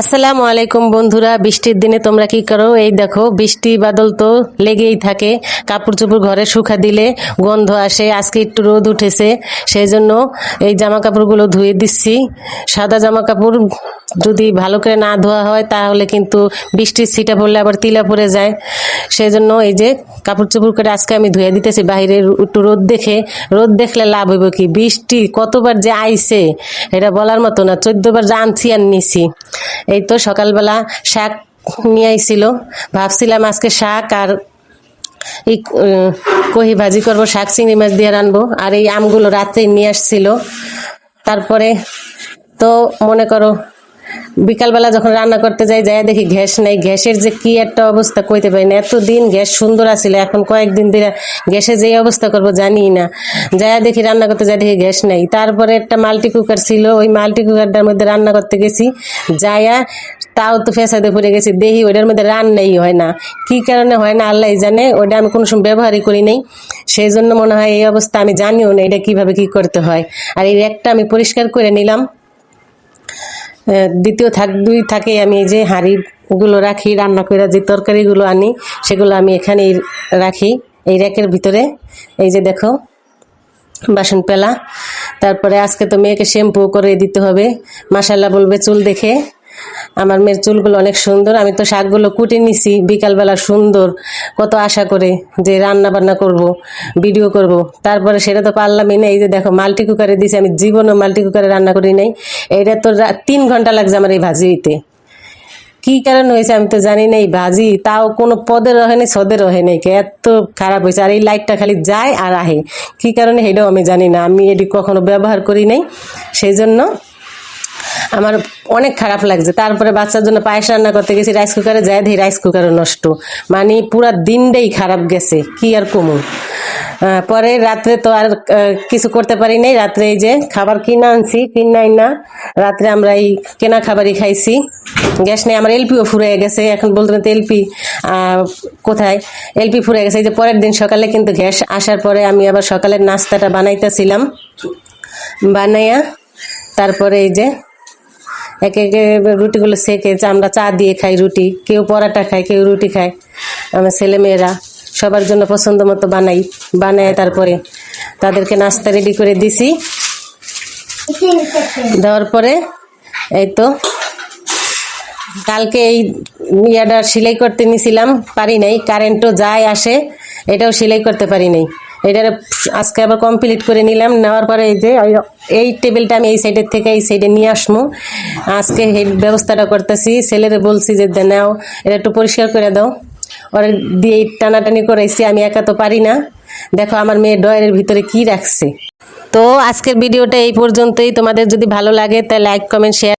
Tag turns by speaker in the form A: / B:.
A: আসসালামু আলাইকুম বন্ধুরা, বৃষ্টির দিনে তোমরা কি করো? এই দেখো, বৃষ্টি বাদল তো লেগেই থাকে। কাপড় চোপড় ঘরে শুকা দিলে গন্ধ আসে। আজকে একটু রোদ উঠেছে, সেই জন্য এই জামা কাপড়গুলো ধুয়ে দিচ্ছি। সাদা জামা কাপড় যদি ভালো করে না ধোয়া হয় তাহলে কিন্তু বৃষ্টির ছিটা পড়লে আবার তিলা পড়ে যায়। সেই জন্য এই যে কাপড় চোপড় করে আজকে আমি ধুয়ে দিতেছি বাইরে একটু রোদ দেখে। রোদ দেখলে লাভ হইব কি, বৃষ্টি কতবার যে আইছে এটা বলার মতো না। 14 বার যে আনছি আর নিছি। এই তো সকালবেলা শাক নিয়ে আইছিল, ভাবছিলাম আজকে শাক আর এই কহি ভাজি করবো, শাক চিংড়ি মাছ দিয়ে রানবো। আর এই আমগুলো রাত্রে নিয়ে আসছিল। তারপরে তো মনে করো বিকালবেলা যখন রান্না করতে যাই দেখি গ্যাস নাই। গ্যাসের যে কি একটা অবস্থা কইতে পারি না। এতদিন গ্যাস সুন্দর আছিল, এখন কয়েকদিন ধরে গ্যাসের যে অবস্থা করবো জানি না। দেখি রান্না করতে দেখি গ্যাস নাই। তারপরে একটা মাল্টি কুকার ছিল, ওই মাল্টি কুকারটার মধ্যে রান্না করতে গেছি, তাও তো ফেসাদে পড়ে গেছি। দেখি ওইটার মধ্যে রান্নাই হয় না। কি কারণে হয় না আল্লাহ জানে, ওইটা আমি কোনো সময় ব্যবহারই করি নাই। সেই জন্য মনে হয় এই অবস্থা, আমি জানিও না এটা কিভাবে কি করতে হয়। আর এই একটা আমি পরিষ্কার করে নিলাম। দ্বিতীয় দুই থাকে আমি এই যে হাঁড়িগুলো রাখি, রান্না করে যে তরকারিগুলো আনি সেগুলো আমি এখানেই রাখি এই র্যাকের ভিতরে। এই যে দেখো বাসন পেলা। তারপরে আজকে তো মেয়েকে শ্যাম্পু করে দিতে হবে, মাশাআল্লাহ বলবে চুল দেখে। আমার মেয়ের চুলগুলো অনেক সুন্দর। আমি তো শাকগুলো কুটে নিছি বিকালবেলা সুন্দর, কত আশা করে যে রান্না বান্না করব, ভিডিও করব। তারপরে সেটা তো পারলামই না। এই যে দেখো মাল্টি কুকারে দিছি, আমি জীবনও মাল্টি কুকারে রান্না করি নাই। এইটা তো 3 ঘন্টা লাগছে আমার এই ভাজি হইতে। কি কারণ হয়েছে আমি তো জানি না। এই ভাজি তাও কোনো পদের রহে নাই, সদের রহে নাই, এত খারাপ হয়েছে। আর এই লাইটটা খালি যায় আর আহে, কি কারণে সেটাও আমি জানি না। আমি এটি কখনো ব্যবহার করি নাই, সেই জন্য আমার অনেক খারাপ লাগছে। তারপরে বাচ্চার জন্য পায়েস রান্না করতে গেছি, রাইস কুকারে দেখি রাইস কুকারও নষ্ট। মানে পুরা দিনটাই খারাপ গেছে, কি আর কমু। পরে রাত্রে তো আর কিছু করতে পারি নাই। রাত্রে এই যে খাবার কিনে আনছি, কিনাই না, রাত্রে আমরা এই কেনা খাবারই খাইছি। গ্যাস নেই, আমার এলপিও ফুরিয়ে গেছে। এখন বলতে বলতে এলপি কোথায়, এলপি ফুরিয়ে গেছে। এই যে পরের দিন সকালে কিন্তু গ্যাস আসার পরে আমি আবার সকালের নাস্তাটা বানাইতেছিলাম। বানাইয়া তারপরে এই যে একে একে রুটিগুলো সেকে, আমরা চা দিয়ে খাই রুটি, কেউ পরাটা খায়, কেউ রুটি খায়। আমার ছেলেমেয়েরা সবার জন্য পছন্দ মতো বানায় তারপরে তাদেরকে নাস্তা রেডি করে দিছি। দেওয়ার পরে এই তো কালকে এই ইয়াটা সেলাই করতে নিয়েছিলাম, পারি নাই। কারেন্টও যায় আসে, এটাও সেলাই করতে পারি নাই। এটা আজকে আবার কমপ্লিট করে নিলাম। নেওয়ার পরে এই যে এই টেবিলটা আমি এই সাইডের থেকে এই সাইডে নিয়ে আসবো। আজকে এই ব্যবস্থাটা করতেছি। ছেলেরে বলছি যে নাও এটা একটু পরিষ্কার করে দাও। ওরা দিয়ে টানাটানি করাইছি, আমি একা তো পারি না। দেখো আমার মেয়ে ড্রয়ারের ভিতরে কি রাখছে। তো আজকের ভিডিওটা এই পর্যন্তই। তোমাদের যদি ভালো লাগে তাহলে লাইক, কমেন্ট, শেয়ার